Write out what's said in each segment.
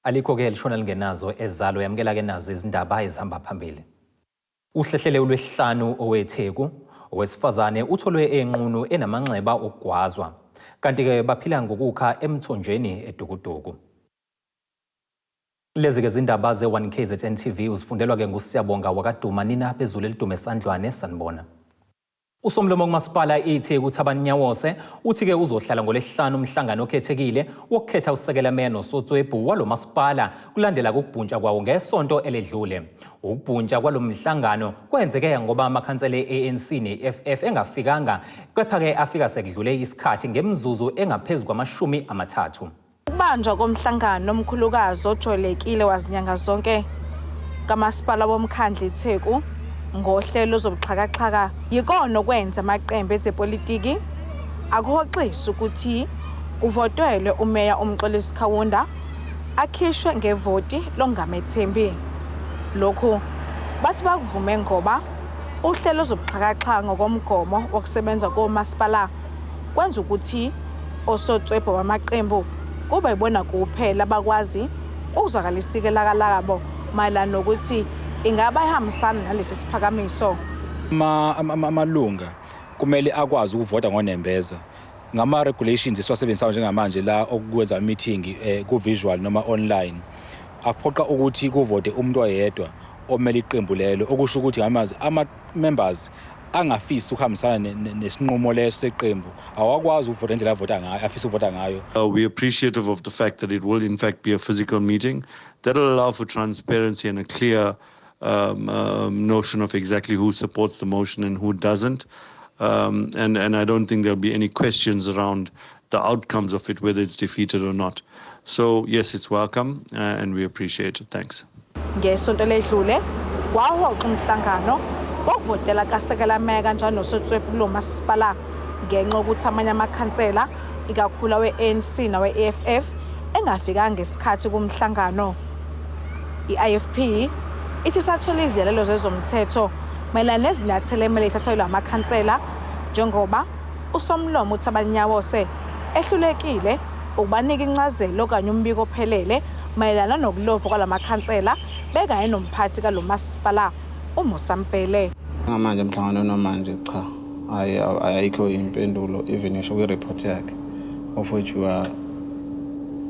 Alikho-ke elishona lingenazo ezalo yamukela-ke nazo izindaba ezihamba phambili. Uhlehlele lwesihlanu oweTheku, owesifazane utholwe enqunu enamanxeba okugwazwa. Kanti-ke baphila ngokukha emthonjeni edukuduku. Lezi-ke zindaba ze-1KZNTV uzifundelwa-ke nguSiyabonga wakaduma nina phezulu elidume esandlwane sanibona. Usomlomo kumasipala iTheku Thabanyawose uthi-ke uzohlala ngoLwesihlanu umhlangano okhethekile wokukhetha usekela meya nosotswebhu walo masipala kulandela ukubhuntsha kwawo ngesonto eledlule. Ukubhuntsha kwalo mhlangano kwenzeke ngoba amakhansela e-ANC ne-FF engafikanga, kepha-ke afika sekudlule isikhathi ngemzuzu engaphezulu kwama-30. Ukubanjwa komhlangano omkhulukazi ojwayelekile wazinyanga zonke kamasipala womkhandlu iTheku ngohlelo zobuxhakaxhaka yikona okwenza amaqembu ezepolitiki akuhoxisa ukuthi kuvotelwe umeya uMxolisi Khawunda akhishwe ngevoti longamethembi. Lokhu bathi bakuvume ngoba uhlelo zobuxhakaxhaka ngokomgomo wokusebenza komasipala kwenza ukuthi osotswebhu bamaqembu kube ibona kuphela bakwazi ukuzwakalisika labo mayelana nokuthi ingaba ihambisana nalesi siphakamiso. Amalunga kumele akwazi ukuvota ngonembeza ngama regulations esiwasebenzisa njengamanje la okwenza meeting ku visual noma online. Akuphoqa ukuthi kuvote umuntu oyedwa omele iqembu lelo, okusho ukuthi ngamazi ama members angafisi ukuhambisana nesinqumo leso seqembu awakwazi ukuvota indlela avota ngayo afisa ukuvota ngayo. We are appreciative of the fact that it will in fact be a physical meeting that will allow for transparency and a clear notion of exactly who supports the motion and who doesn't. And I don't think there'll be any questions around the outcomes of it, whether it's defeated or not. So yes, it's welcome and we appreciate it. Thanks. Ngesonto ledlule kwahoxa umhlangano wokuvotela kasekela meya kanjalo nosotswebhu lo masipala ngenxa ukuthi amanye amakhansela ikakhulu we-ANC nawe-EFF engafikanga ngesikhathi kumhlangano. I-IFP ithi sathola iziyalelo zezomthetho mayelana nezinyathelo emele ithathwe lamakhansela njengoba usomlomo uThabanyawose ehlulekile ukubanika incazelo kanye umbiko ophelele mayelana nokulovo kwalamakhansela bekanye nomphathi kalo masipala uMosampele. Ngamanje emhlangano nomanje cha ayikho impendulo even isho kwi-report yakhe of which we are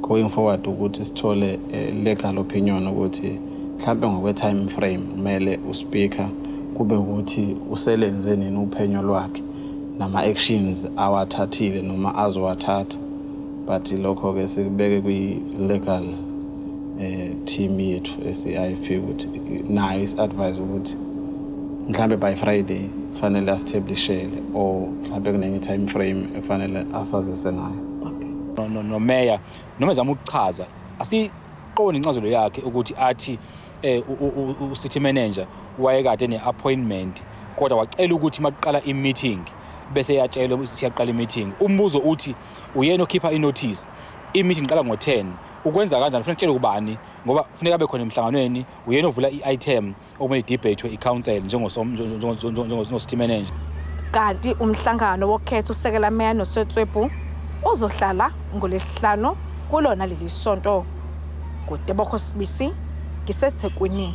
going forward ukuthi sithole legal opinion ukuthi mhlambe ngokwe-time frame kumele uspeaker kube ukuthi uselenze nini uphenyo lwakhe nama-actions awathathile noma azowathatha, but lokho-ke sikubeke kwi-legal team yethu esi-IFP ukuthi nayo isi-advise ukuthi mhlambe by Friday fanele asestablishele or mhlambe kunenye time frame efanele asazise ngayo. No meya noma ezama ukuchaza asiqoni incazelo yakhe ukuthi athi city manager wayekade ne-appointment kodwa wacela ukuthi maqala i-meeting bese yatshelwa ukuthi siyaqala i-meeting. Umbuzo uthi uyena okhipha i-notice i-meeting iqala ngo-10 ukwenza kanjani kufanele utshele kubani ngoba kufanele abe khona emhlanganweni uyena ovula i-item okumele idebate i-council njengo-city manager. Kanti umhlangano wokukhetha usekela meya nosotswebhu uzohlala ngoLwesihlanu kulona leli sonto. Kudebokho Sibisi ngiseThekwini.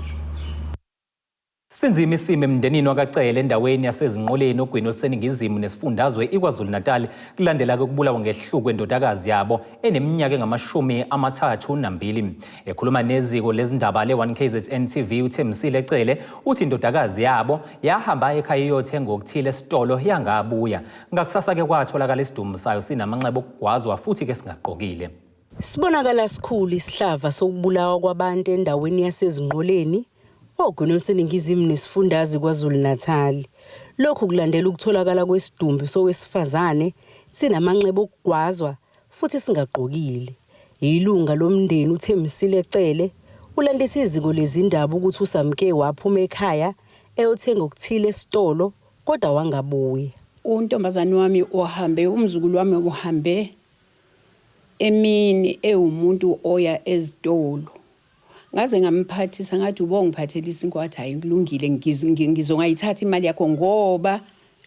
Sinzima isimo emndenini wakacele endaweni yasezinqoleni ogwini oluseningizimu nesifundazwe iKwaZulu-Natal kulandela ukubulawa ngehluku kwendodakazi yabo eneminyaka engama-32. Ekhuluma neziko lezindaba le-1KZNTV uThemsile uthi indodakazi yabo yahamba ekhaya iyothenga okuthile esitolo yangabuya. Ngakusasa-ke kwatholakala isidumo sayo sinamanxeba okugwazwa futhi-ke singaqokile. Sibonakala sikhulu isihlava sokubulawa kwabantu endaweni yasezinqoleni ogwini oluseningizimu nesifundazwe KwaZulu-Natal. Lokhu kulandela ukutholakala kwesidumbu sowesifazane sinamanxeba okugwazwa futhi singaqokile. Ilunga lomndeni uThemsile ulandisa iziko lezindaba ukuthi usamke waphuma ekhaya eyothenga okuthile esitolo kodwa wangabuye. Untombazane wami uhambe, umzukulu wami uhambe emini ewumuntu oya ezitolo. Ngaze ngamphathisa ngathi ubongiphathelisa inkothi hayi kulungile ngizongayithatha imali yakho ngoba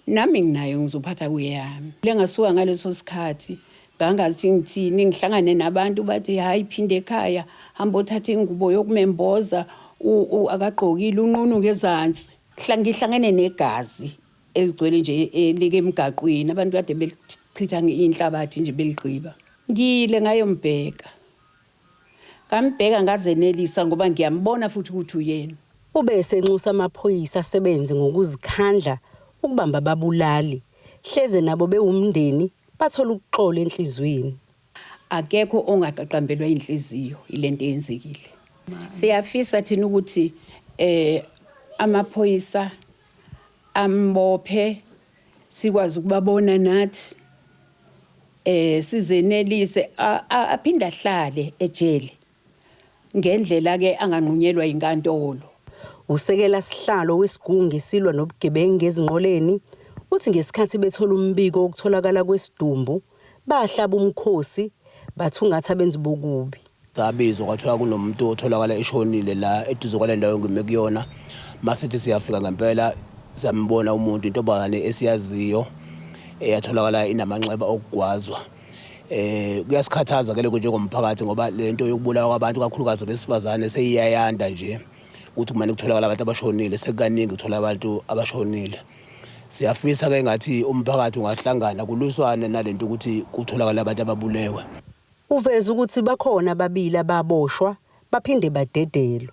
nami nginayo ngizophatha kuyami. Lengasuka ngaleso sikhathi ngangathi ngithini ngihlangane nabantu bathi hayi phinde ekhaya hamba uthathe ingubo yokumemboza akagqokile unqunu ngezansi ngihlangene negazi eligcwele nje elike emgaqweni abantu kade belichitha inhlabathi nje beligqiba ngile ngayombheka ngambheka ngazenelisa ngoba ngiyambona futhi ukuthi uyena ube senxusa amaphoyisa asebenze ngokuzikhandla ukubamba ababulali hleze nabo bewumndeni bathola ukuxola enhlizweni akekho ongaqaqambelwa inhliziyo ilento eyenzekile siyafisa thina ukuthi amaphoyisa ambophe sikwazi ukubabona nathi sizenelise aphinda ahlale ejele ngendlela ke anganqunyelwa inkantolo usekela sihlalo wesigungu silwa nobugebengu ezinqoleni uthi ngesikhathi bethola umbiko okutholakala kwesidumbu bahlaba umkhosi bathungatha abenzi bokubi sabizwa kwathiwa kunomuntu otholakala eshonile la eduze kwale ndawo ngime kuyona masithi siyafika ngempela sambona umuntu intobane esiyaziyo eyatholakala inamanxeba okugwazwa kuyasikhathaza ke lokho njengomphakathi ngoba lento yokubulawa kwabantu kakhulukazi besifazane seyiyayanda nje ukuthi kumane kutholakala abantu abashonile sekukaningi kuthola abantu abashonile siyafisa ke ngathi umphakathi ungahlangana kuluswane nalento ukuthi kutholakala abantu ababulewe uveza ukuthi bakhona ababili ababoshwa baphinde badedelwe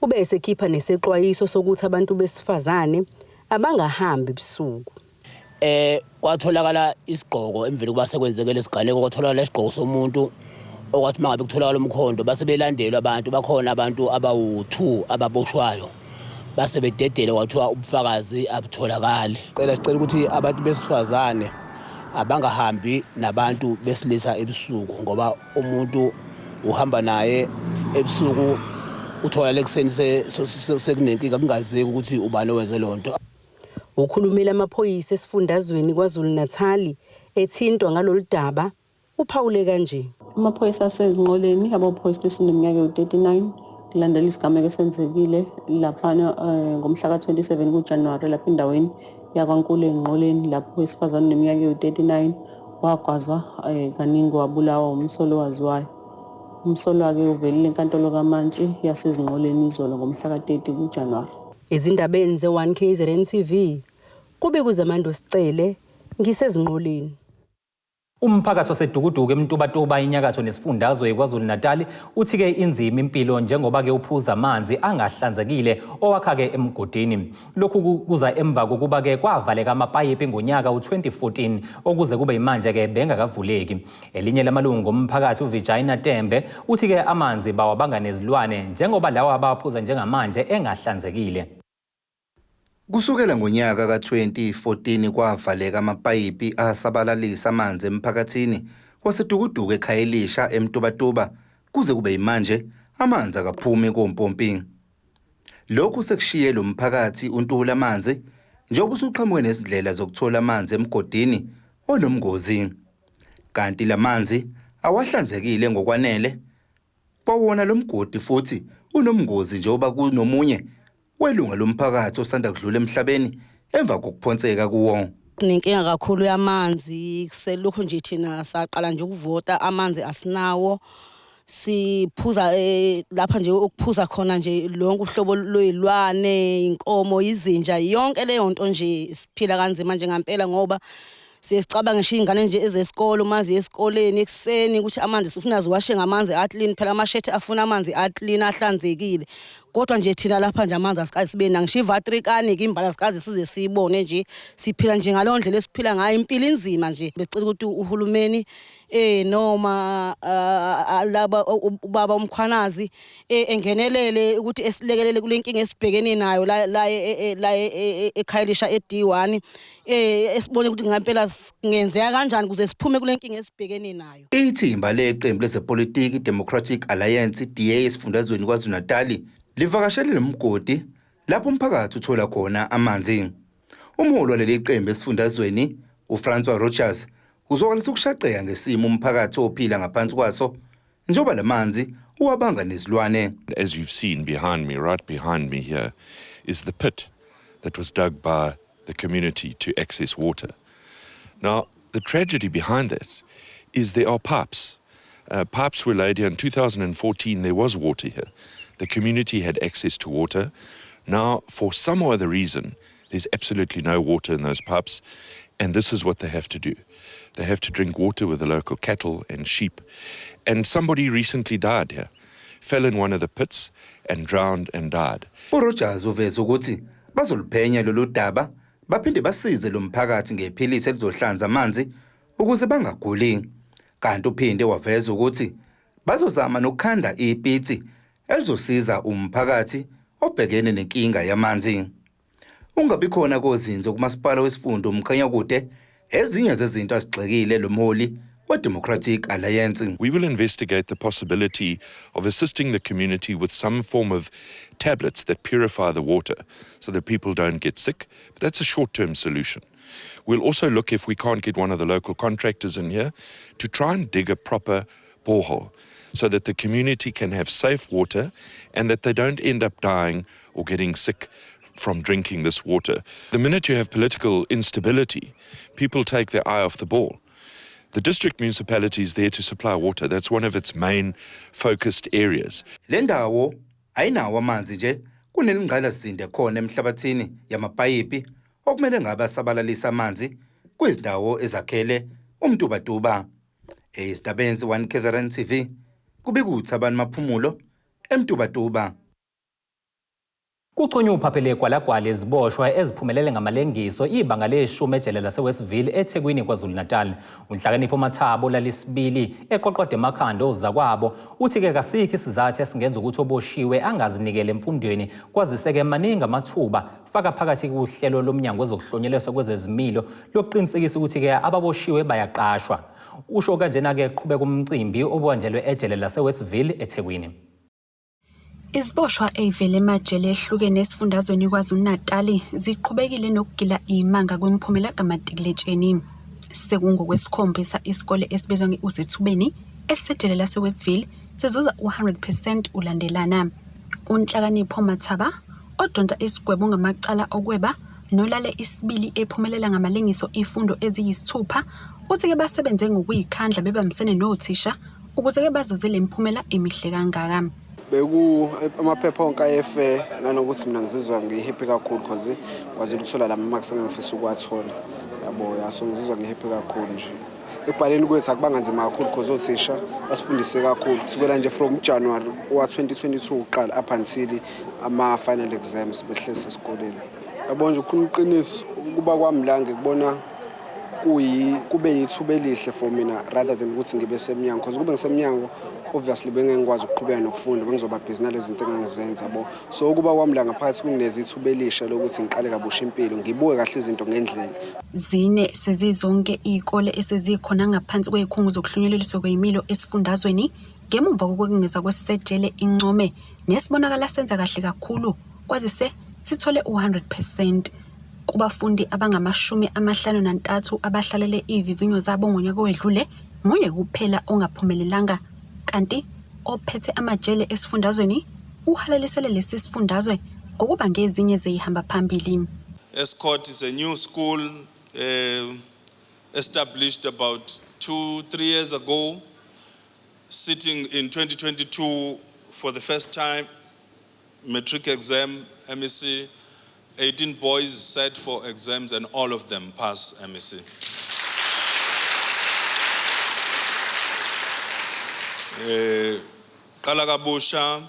ube esekhipha nesexwayiso sokuthi abantu besifazane abangahambi ebusuku kwatholakala isigqoko emveni kuba sekwenzekele isiganeko kwatholakala isigqoko somuntu okwathi mangabe kutholakala umkhondo base belandelwa abantu bakhona abantu abawu2 ababoshwayo base bededele kwathiwa ubufakazi abutholakale sicela ukuthi abantu besifazane abangahambi nabantu besilisa ebusuku ngoba umuntu uhamba naye ebusuku uthola lekuseni sekunenkinga kungazeki ukuthi ubani owenze lonto ukhulumile amaphoyisa esifundazweni KwaZulu-Natal ethintwa ngalolu daba uphawule kanje amaphoyisa asezinqoleni abaphoyisa esineminyaka ewu39 kulandela isigameko esenzekile laphana ngomhla ka27 kuJanuwari lapha endaweni yakwaNkulu ezinqoleni lapho owesifazane neminyaka ewu39 wagwazwa kaningi wabulawa umsolo waziwayo umsolo wake uvelile enkantolo kaMantshi yasezinqoleni izolo ngomhla ka30 kuJanuwari ezindabeni ze1KZNTV kube kuzamando sicele ngisezinqoleni Umphakathi osedukuduku eMtubatuba inyakatho nesifundazwe KwaZulu-Natal uthi ke inzima impilo njengoba ke uphuza amanzi angahlanzekile owakha ke emgodini. Lokhu kuza emva kokuba ke kwavaleka amapayipi ngonyaka u2014 okuze kube imanje ke bengakavuleki. Elinye lamalungu omphakathi uVijayina Tembe uthi ke amanzi bawabanga nezilwane njengoba lawa abaphuza njengamanje engahlanzekile. Kusukela ngonyaka ka2014 kwavaleka amapayipi asabalalisa amanzi emphakathini wasedukuduku eKhayelisha eMtubatuba kuze kube imanje amanzi akaphumi kompompi. Lokhu sekushiye lo mphakathi untula amanzi njengoba usuqhamuke nezindlela zokuthola amanzi emgodini onomngozi. Kanti lamanzi awahlanzekile ngokwanele kwawona lo mgodi futhi unomngozi njengoba kunomunye welunga lomphakathi osanda kudlula emhlabeni emva kokuphonseka kuwo. Ninkinga kakhulu yamanzi kuselokho nje thina saqala nje ukuvota amanzi asinawo siphuza lapha nje ukuphuza khona nje lonke uhlobo lwezilwane inkomo izinja yonke leyo nto nje siphila kanzima nje ngempela ngoba siyesicabanga ngisho ingane nje ezesikole mazi esikoleni ekseni ukuthi amanzi sifuna ziwashe ngamanzi aclean phela amashethi afuna amanzi aclean ahlanzekile kodwa nje thina lapha nje amanzi asikazi sibe nangisho ivatrikani ke imbala sikazi size siyibone nje siphila nje ngalo ndlela esiphila ngayo impilo inzima nje becela ukuthi uhulumeni noma laba ubaba umkhwanazi engenelele ukuthi esilekelele kule nkinga esibhekene nayo la eKhayelisha eD1 esibone ukuthi ngempela ngenzeka kanjani kuze siphume kule nkinga esibhekene nayo. Ithimba leqembu lezepolitiki Democratic Alliance DA esifundazweni KwaZulu-Natal livakashele nomgodi lapho umphakathi uthola khona amanzi. Umholi waleli qembu esifundazweni uFrancois Rogers uzokwalisa ukushaqeka ngesimo umphakathi ophila ngaphansi kwaso njengoba lamanzi uwabanga nezilwane. As you've seen behind me, right behind me here, is the pit that was dug by the community to access water. Now, the tragedy behind that is there are pipes. Pipes were laid here in 2014. There was water here. The community had access to water. Now, for some other reason, there's absolutely no water in those pipes, and this is what they have to do. They have to drink water with the local cattle and sheep. And somebody recently died here, fell in one of the pits and drowned and died. uRogers uveza ukuthi bazoluphenya lolu daba baphinde basize lo mphakathi ngephilisi elizohlanza amanzi ukuze bangaguli. Kanti uphinde waveza ukuthi bazozama nokukhanda ipitsi elizosiza umphakathi obhekene nenkinga yamanzi. Ungabi khona kozinzo kumasipala wesifunda umkhanya kude ezinye zezinto azigxekile lo mholi we-Democratic Alliance. We will investigate the possibility of assisting the community with some form of tablets that purify the water so that people don't get sick. But that's a short-term solution. We'll also look if we can't get one of the local contractors in here to try and dig a proper borehole so that the community can have safe water and that they don't end up dying or getting sick from drinking this water. The minute you have political instability, people take their eye off the ball. The district municipality is there to supply water. That's one of its main focused areas. Le ndawo ayinawo amanzi nje, kunelingqalasizinda khona emhlabathini yamapayipi okumele ngabe asabalalisa amanzi kwizindawo ezakhele umtubatuba. Ezidabenzi 1KZNTV kubikuthi abantu maphumulo emtubatuba. Kuchonywa uphaphele kwalagwala Iziboshwa eziphumelele ngamalengiso ibanga leshumi ejele laseWestville eThekwini KwaZulu-Natal. Unhlakanipho Mathabo lalisibili eqoqode emakhanda ozakwabo uthi-ke kasikho isizathu esingenza ukuthi oboshiwe angazinikele emfundweni kwaziseke maningi amathuba faka phakathi kuhlelo lomnyango wezokuhlonyelwa kwezezimilo lokuqinisekisa ukuthi-ke ababoshiwe bayaqashwa. Usho kanjena-ke qhubeka umcimbi obanjelwe ejele laseWestville eThekwini. Iziboshwa ey'vele emajele ehlukene esifundazweni KwaZulu-Natal ziqhubekile nokugila imanga kwemiphumela kamatikuletsheni. Sekungokwesikhombisa isikole esibizwa nge-Uzethubeni esisejele laseWestville sizuza 100% ulandelana. Unhlakanipho Mathaba odonsa isigwebo ngamacala okweba nolale isibili ephumelela ngamalengiso ifundo eziyisithupha uthi-ke basebenze ngokuyikhandla bebambisene nothisha ukuze-ke bazuze le miphumela emihle kangaka. Beku amaphepha onke ayefe nanokuthi mina ngizizwa ngihappy kakhulu because kwazi ukuthola la marks engangifisa ukwathola. Yabo yaso ngizizwa ngihappy kakhulu nje. Ekubhaleni kwethu akubanga nzima kakhulu because othisha basifundise kakhulu kusukela nje from January wa 2022 uqala up until ama final exams behlese esikoleni. Yabo nje ukuqinisa ukuba kwami la ngikubona kube yithuba elihle for mina rather than ukuthi ngibe semnyango because kube ngisemnyango obviously bengengikwazi ukuqhubeka nokufunda bengizoba busy nalezinto engangizenza yabo. So ukuba kwami la ngaphakathi kunezithuba elisha lokuthi ngiqale kabusha impilo ngibuke kahle izinto ngendlela. Zine sezizonke izikole esezikhona ngaphansi kwezikhungo zokuhlonyeliswa kwezimilo esifundazweni ngemuva kokwengeza kwesejele income nesibonakala senza kahle kakhulu kwazise sithole 100%. Kubafundi abangama53 abahlalele ivivinyo zabo ngonyaka owedlule munye kuphela ongaphumelelanga kanti ophethe amajele esifundazweni uhalalisele lesi sifundazwe ngokuba ngezinye zeyihamba phambili. Escort is a new school established about 2-3 years ago, sitting in 2022 for the first time matric exam MEC. 18 boys sat for exams and all of them passed MEC. Kalagabusha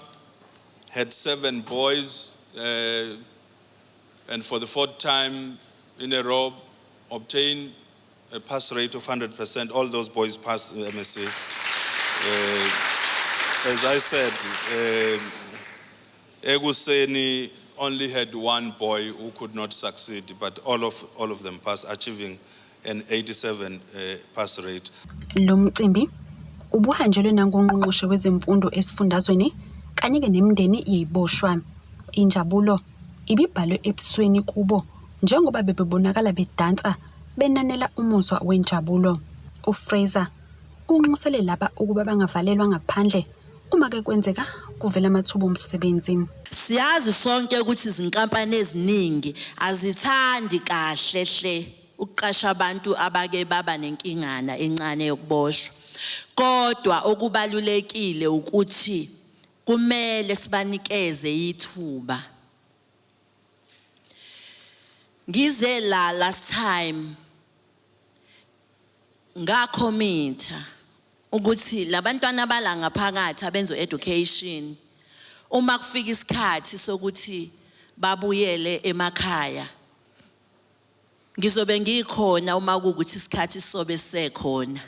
had 7 boys and for the 4th time in a row obtained a pass rate of 100%. All those boys passed MSc. As I said, Eguseni only had 1 boy who could not succeed, but all of them passed, achieving an 87 pass rate. Lo mcimbi ubuhanjelwe nangongqongqoshe wezemfundo esifundazweni kanye-ke nemindeni yiboshwa. Injabulo ibibhalwe ebusweni kubo njengoba bebebonakala bedansa benanela umuzwa wenjabulo. UFraser unxusele laba ukuba bangavalelwa ngaphandle uma ke kwenzeka kuvela amathuba omsebenzi. Siyazi sonke ukuthi izinkampani eziningi azithandi kahle hle ukuqasha abantu abake baba nenkingana encane yokuboshwa. Kodwa okubalulekile ukuthi kumele sibanikeze ithuba. Ngize la last time ngakhomitha ukuthi labantwana abala ngaphakathi abenzo education uma kufika isikhathi sokuthi babuyele emakhaya ngizobe ngikhona uma kuukuthi isikhathi sobe sekhona.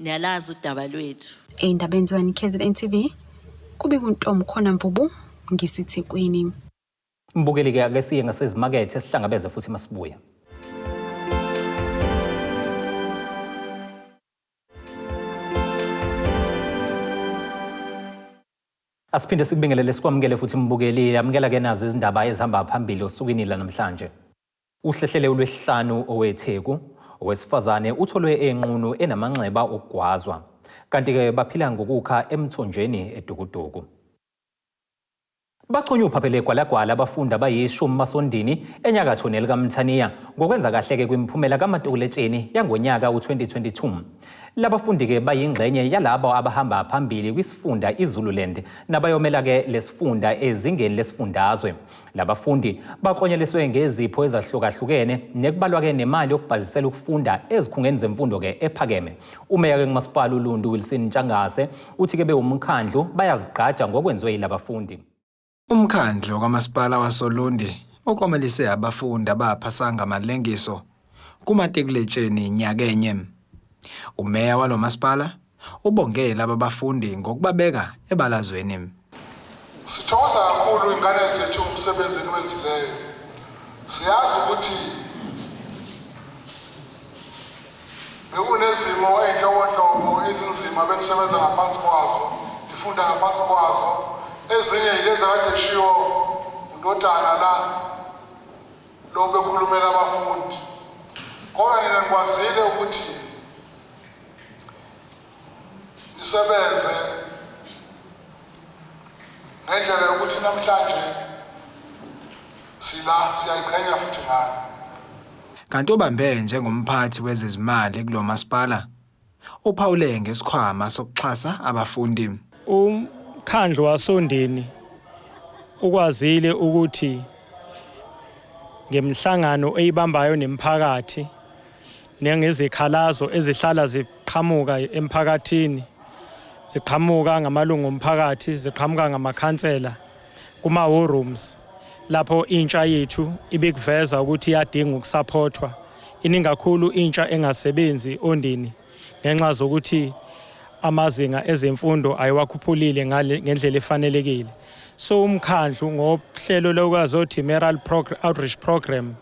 Niyalazi udaba lwethu. Ey'ndabeni ze-1KZNTV kube kuntombi khona Mvubu ngiseThekwini. Mbukeli-ke ake siye ngasezimakethe sihlangabeze futhi masibuya. Asiphinde sikubingelele sikwamukele futhi mbukeli yamukela ke nazi izindaba ezihamba phambili osukwini la namhlanje. Uhlehlele olwesihlanu oweTheku owesifazane utholwe enqunu enamanxeba okugwazwa kanti ke baphila ngokukha emthonjeni edukuduku. Baxhunywa uphaphele gwalagwala abafundi abayishumi masondini enyakatho nelikaMthaniya ngokwenza kahle ke kwimiphumela kamatikuletsheni yangonyaka u2022. Labafundi ke bayingxenye yalabo abahamba phambili kwisifunda iZululand nabayomela ke lesifunda ezingeni lesifundazwe. Labafundi baqonyeliswe ngezipho ezahlukahlukene nekubalwa ke nemali yokubhalisela ukufunda ezikhungeni zemfundo ke ephakeme. Umeya ke nguMasipala uLundu Wilson Ntshangase uthi ke bewumkhandlu bayazigqaja ngokwenziwe yilabafundi. Umkhandlu kaMasipala waSolundi ukomelise abafundi abaphasa Ngamalengiso kumatikuletsheni nyakenye. Umeya walo masipala ubonge laba bafundi ngokubabeka ebalazweni. Sithokoza kakhulu ingane zethu umsebenzi enwenzileyo. Siyazi ukuthi bekunezimo ey'nhlobonhlobo ezinzima benisebenza ngaphansi kwazo, ifunda ngaphansi kwazo. Ezinye yilezi akade zishiwo uNdodana la lo bekhulumela abafundi. Kodwa nina nikwazile ukuthi nisebenze ngendlela yokuthi namhlanje siyayiqhenya futhi ngayo. Kanti ubambe njengomphathi wezezimali kulo masipala uphawule ngesikhwama sokuxhasa abafundi. Umkhandlu wasondini ukwazile ukuthi ngemhlangano eyibambayo nemphakathi nengezikhalazo ezihlala ziqhamuka emphakathini, ziqhamuka ngamalungu omphakathi, ziqhamuka ngamakhansela kuma-war rooms lapho intsha yethu ibikuveza ukuthi iyadinga ukusupportwa, iningi kakhulu intsha engasebenzi ondini ngenxa zokuthi amazinga ezemfundo ayewakhuphulile ngendlela efanelekile. So umkhandlu ngohlelo lokwazothi Meral Outreach Program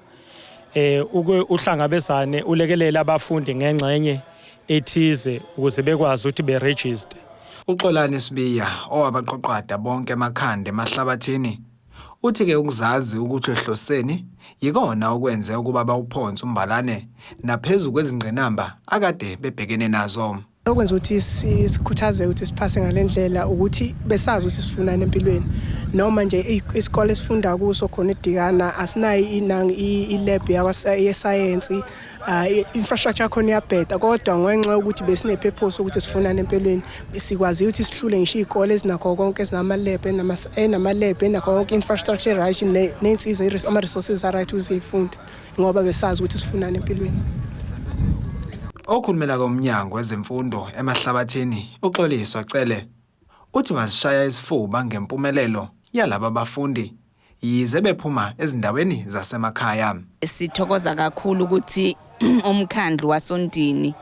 uhlangabezane ulekelela abafundi ngengxenye ethize ukuze bekwazi ukuthi beregister. Uxolani Sibiya owabaqoqada bonke emakhanda emahlabathini uthi ke ukuzazi ukuthi ehloseni yikona okwenze ukuba bawuphonse umbalane naphezulu kwezingqinamba akade bebhekene nazo. Okwenza ukuthi sikhuthaze ukuthi siphase ngalendlela ukuthi besazi ukuthi sifunani empilweni noma nje isikole esifunda kuso khona edikana asinayo ilab yesayensi infrastructure khona iyabheda kodwa ngenxa ukuthi besinepurpose ukuthi sifunani empilweni sikwazi ukuthi sihlule ngisho izikole ezinakho konke ezinamalab enamalab enakho konke infrastructure right nensiza ama resources right uzifunda ngoba besazi ukuthi sifunani empilweni. Okhulumela komnyango wezemfundo emahlabathini uXoliswa Cele uthi basishaya isifuba ngempumelelo yalaba bafundi yize bephuma ezindaweni zasemakhaya. Sithokoza kakhulu ukuthi umkhandlu wasondini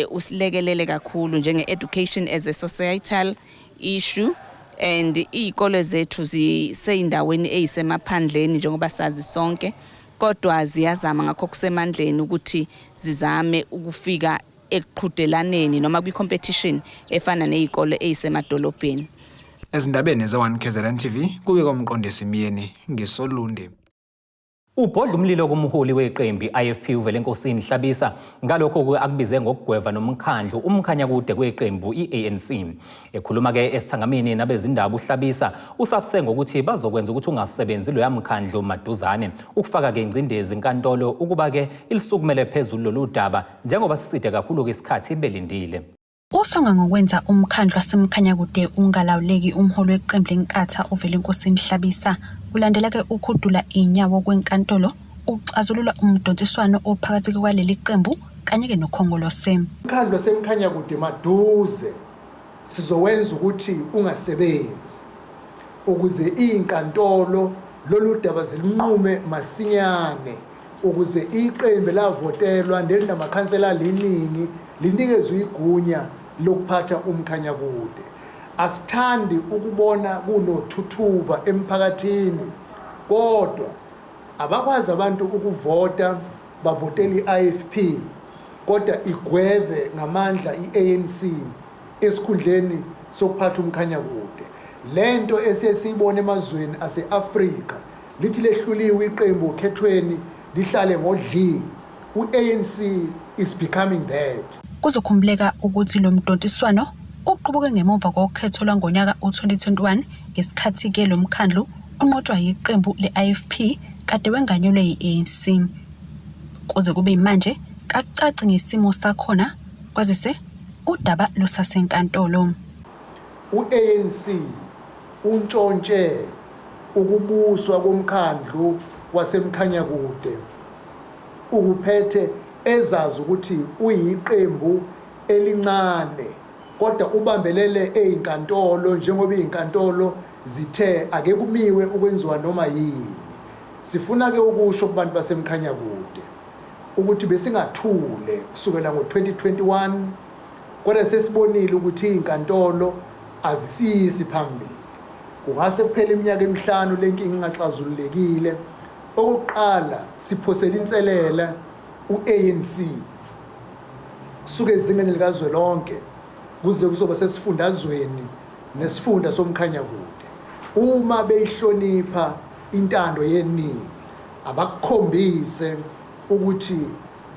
usilekelele kakhulu njenge-education as a societal issue and izikole zethu ziseyindaweni eyisemaphandleni njengoba sazi sonke. Kodwa ziyazama ngakho kusemandleni ukuthi zizame ukufika ekuqhudelaneni noma kwi-competition efana nezikole ezisemadolobheni. Ezindabeni ze-1KZNTV kube komqondisi Miyeni ngeSolundi. Ubhodla umlilo kumholi weqembu IFP uVelenkosini Hlabisa ngalokho akubize ngokugweva nomkhandlu umkhanya kude kweqembu iANC. Ekhuluma ke esithangamini nabezindaba uHlabisa usabse ngokuthi bazokwenza ukuthi ungasebenzi lo yamkhandlu maduzane ukufaka ke ingcindezi inkantolo ukuba ke ilisukumele phezulu lolu daba njengoba siside kakhulu isikhathi belindile. Usonga ngokwenza umkhandlu wasemkhanya kude ungalawuleki umholi weqembu lenkatha uVelenkosini Hlabisa kulandela ke ukhudula inyawo kwenkantolo uxazulula umdontsiswano ophakathi kwaleli qembu kanye ke nokhongolose. Umkhandlu wasemkhanya kude maduze sizowenza ukuthi ungasebenzi ukuze inkantolo lolu daba zilinqume masinyane ukuze iqembu lavotelwa nelinamakhansela liningi linikezwe igunya lokuphatha umkhanya kude. Asithandi ukubona kunothuthuva emphakathini kodwa abakwazi abantu ukuvota bavotela iIFP kodwa igweve ngamandla iANC esikhundleni sokuphatha umkhanya kude. Lento esesiyibona emazweni aseAfrika lithi lehluliwe iqembu okhethweni lihlale ngodli. uANC is becoming that. Kuzokhumbuleka ukuthi lo mdontsiswano uqubuke ngemuva kokhetho lwangonyaka u2021 ngesikhathi ke lo mkhandlu unqotshwa yiqembu leIFP kade wenganyelwe yiANC. Kuze kube manje kacaci ngesimo sakhona kwazise udaba lusasenkantolo. uANC untshontshe ukubuswa komkhandlu wasemkhanya kude ukuphethe ezazi ukuthi uyiqembu elincane kodwa ubambelele einkantolo njengoba izinkantolo zithe ake kumiwe ukwenziwa noma yini. Sifuna ke ukusho kubantu basemkhanya kude ukuthi besingathule kusukela ngo2021 kodwa sesibonile ukuthi izinkantolo azisisi phambili. Kungase kuphela iminyaka emihlanu lenkinga ingaxazululekile. Okokuqala siphosela inselela uANC kusuke ezingeni likazwelonke kuze kuzoba sesifundazweni nesifunda somkhanya kude. Uma beyihlonipha intando yeningi abakukhombise ukuthi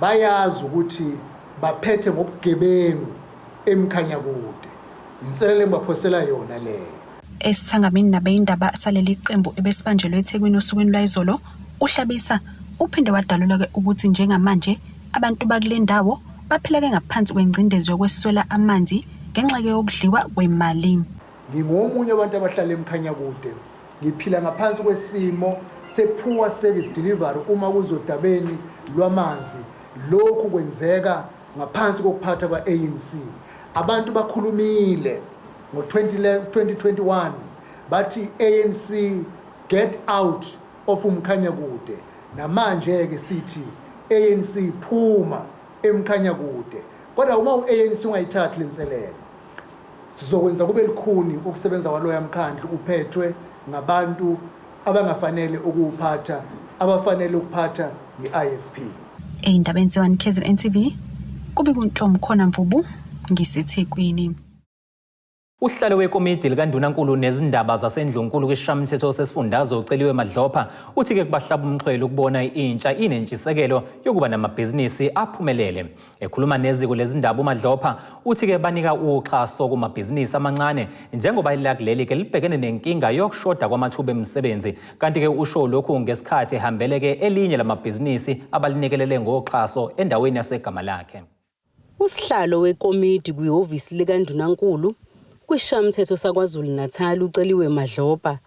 bayazi ukuthi baphethe ngobugebengu emkhanya kude. Inselele engibaphosela yona leyo. Esithangamini nabeyindaba saleli qembu ebesibanjelwe eThekwini osukwini lwayizolo uHlabisa uphinde wadalula ke ukuthi njengamanje abantu bakule ndawo baphila ke ngaphansi kwengcindezi yokweswela amanzi ngenxa ke yokudliwa kwemali. Ngingomunye abantu abahlala emkhanya kude ngiphila ngaphansi kwesimo sepoor service delivery uma kuzodabeni lwamanzi. Lokhu kwenzeka ngaphansi kokuphatha kwaANC. Abantu bakhulumile ngo2021 bathi ANC get out of umkhanya kude. Namanje ke sithi ANC phuma emkhanya kude. Kodwa uma uANC ungayithathi lenselelo sizokwenza kube likhuni ukusebenza kwaloya mkhandlu uphethwe ngabantu abangafanele ukuphatha abafanele ukuphatha iIFP. Eyindabeni ze1KZNTV kube kuntombi khona Mvubu ngiseThekwini. Uhlalo wekomiti likaNdunankulu nezindaba zasendlunkulu kwishamthetho sesifundazwe uceliwe Madlopha uthi ke kubahlaba umxhwele ukubona intsha inentshisekelo yokuba namabhizinisi aphumelele. Ekhuluma neziko lezindaba uMadlopha uthi ke banika uxhaso kumabhizinisi amancane njengoba ilakuleli ke libhekene nenkinga yokushoda kwamathuba emisebenzi kanti ke usho lokhu ngesikhathi ehambeleke elinye lamabhizinisi abalinekelele ngoxhaso endaweni yasegama lakhe. Usihlalo wekomiti kwihhovisi likaNdunankulu kwishamthetho saKwaZulu Natal uceliwe Madlopha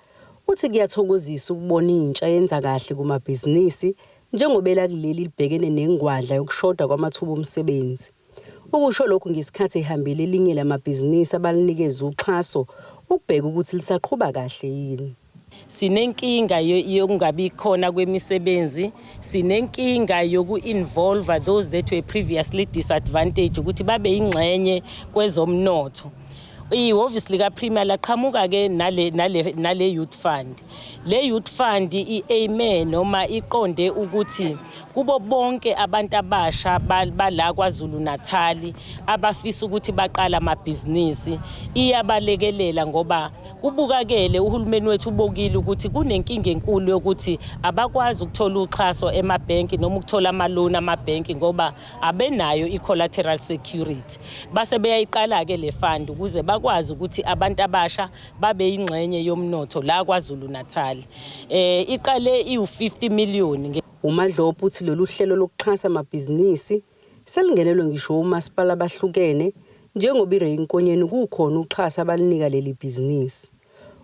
uthi kuyathokozisa ukubona intsha yenza kahle kumabhizinisi njengoba elakuleli libhekene nengwadla yokushoda kwamathuba omsebenzi. Ukusho lokhu ngesikhathi ehambile elinye lamabhizinisi abalinikeza uxhaso ukubheka ukuthi lisaqhubeka kahle yini. Sinenkinga yokungabi khona kwemisebenzi, sinenkinga yoku-involve those that were previously disadvantaged ukuthi babe ingxenye kwezomnotho. ihhovisi lika Premier laqhamuka ke nale youth fund. Le youth fund iaime noma iqonde ukuthi kubo bonke abantu abasha bala kwaZulu Natal abafisa ukuthi baqala amabhizinisi iyabalekelela ngoba kubukakele uhulumeni wethu ubokile ukuthi kunenkinga enkulu yokuthi abakwazi ukuthola uxhaso emabhenki noma ukuthola amaloni amabhenki ngoba abenayo i-collateral security. Base beyayiqala ke le fund ukuze bakwazi ukuthi abantu abasha babe ingxenye yomnotho la kwaZulu Natal. Iqale i50 million. uMadlophu uthi lolu hlelo lokuxhasa amabhizinisi selingenelwe ngisho umasipala abahlukene njengoba iReinkonyeni kukhona uxhasa abalinika leli bhizinisi.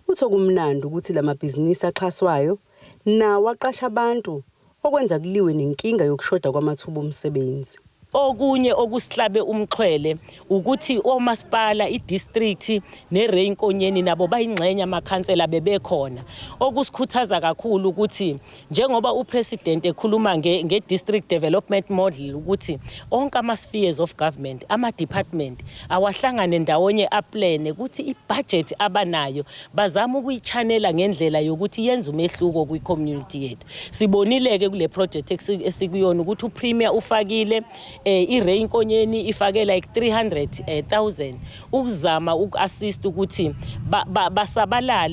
Utho kumnandi ukuthi lamabhizinisi axhaswayo nawo aqasha abantu okwenza kuliwe nenkinga yokushoda kwamathuba omsebenzi. Okunye okusihlabe umxhwele ukuthi omasipala idistrict neReinkonyeni nabo bayingxenye amakhansela bebekhona. Okusikhuthaza kakhulu ukuthi njengoba upresident ekhuluma nge-district development model ukuthi onke ama-spheres of government, ama-department awahlangane ndawonye aplane ukuthi i-budget abanayo bazama ukuyichanela ngendlela yokuthi yenze umehluko kwi-community yethu. Sibonile-ke kule project esikuyona ukuthi uPremier ufakile iReinkonyeni ifake like 300,000 ukuzama uku-assist ukuthi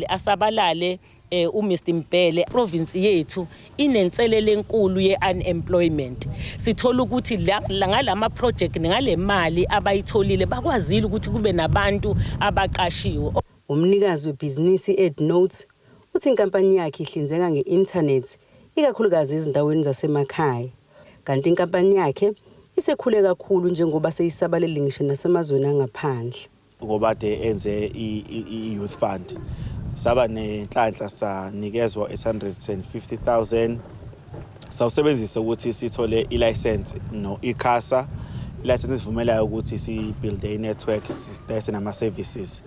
asabalale uMr Mpele. Province yethu inenselele enkulu ye-unemployment. Sithola ukuthi ngalama project ngale mali abayitholile bakwazile ukuthi kube nabantu abaqashiwe. Umnikazi webhizinisi EdNotes uthi inkampani yakhe ihlinzeka nge-internet ikakhulukazi ezindaweni zasemakhaya. Kanti inkampani yakhe isekhule kakhulu njengoba seyisabalele ngisho nasemazweni angaphandle. Ngoba enze i-youth fund saba nenhlanhla sanikezwa 850,000 sawusebenzisa ukuthi sithole i-license no ikhasa license sivumelayo ukuthi si-build i-network sidayise nama-services.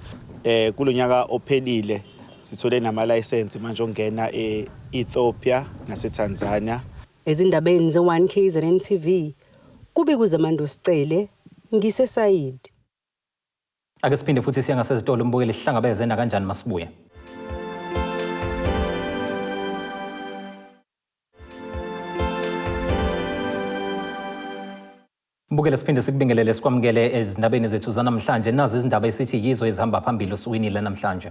Kulonyaka ophelile sithole nama-license manje ongena e-Ethiopia nase-Tanzania. Ezindabeni ze1KZNTV kubikuze Mando Sicele ngisesayidi. Ake siphinde futhi siya ngasezitolo umbukeli sihlangabezena kanjani masibuye. Mbukela siphinde sikubingelele sikwamukele ezindabeni zethu zanamhlanje. Nazi izindaba esithi yizo ezihamba phambili osukwini lanamhlanje.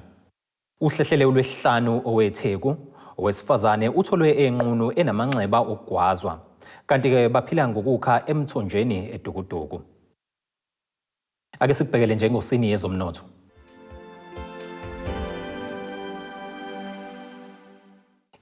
Uhlehlele olwesihlanu oweTheku owesifazane utholwe enqunu enamanxeba okugwazwa. Kanti ke baphila ngokukha emthonjeni edukuduku. Ake sikubhekele njengosini yezomnotho.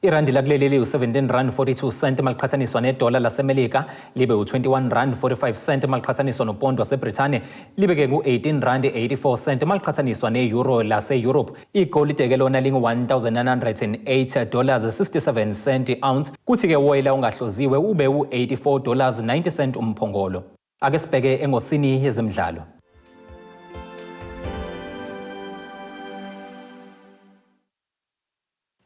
Irandi lakuleli liyi-17.42 maliqhathaniswa nedola laseMelika libe u-21.45 maliqhathaniswa nopondo waseBrithani libe ke ngu-18.84 maliqhathaniswa ne-euro lase-Europe. Igolide ke lona lingu-$1,908.67 ounce kuthi ke woyela ungahloziwe ube u-$84.90 umphongolo. Ake sibheke engosini yezemidlalo.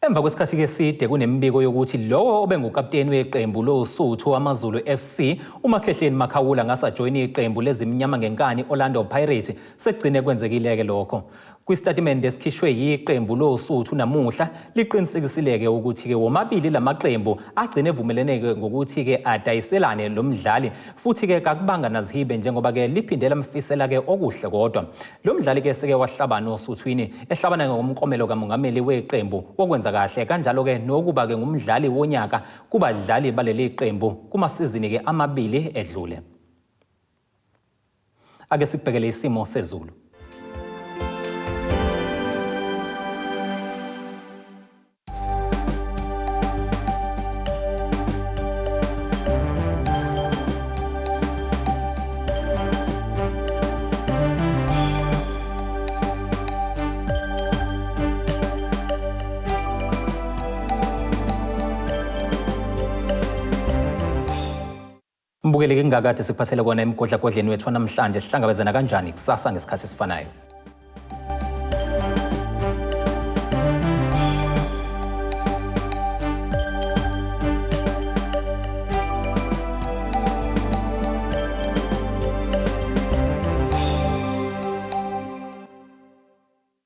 Emva kwesikhathi eside kunemibiko yokuthi lowo obengukapteni weqembu loSuthu amaZulu FC uMakhehleni Makhawula ngasajoyina iqembu lezimnyama ngenkani Orlando Pirates sekugcine kwenzekile ke lokho. Kwistatimende esikhishwe yiqembu loSuthu namuhla liqinisekisileke ukuthi ke womabili lamaqembu agcine evumeleneke ngokuthi ke adayiselane lo mdlali futhi ke kakubanga nazihibe njengoba ke liphindela mfisela ke okuhle kodwa. Lo mdlali ke seke wahlabana oSuthwini ehlabana ngomkomelo kamongameli weqembu wokwenza kahle kanjalo ke nokuba ke ngumdlali wonyaka kubadlali baleli qembu kumasizini ke amabili edlule. Ake sibhekele isimo sezulu. Mbukeli ngingakade sikuphathele kona emgodlagodleni wethu namhlanje sihlangabezana kanjani kusasa ngesikhathi esifanayo.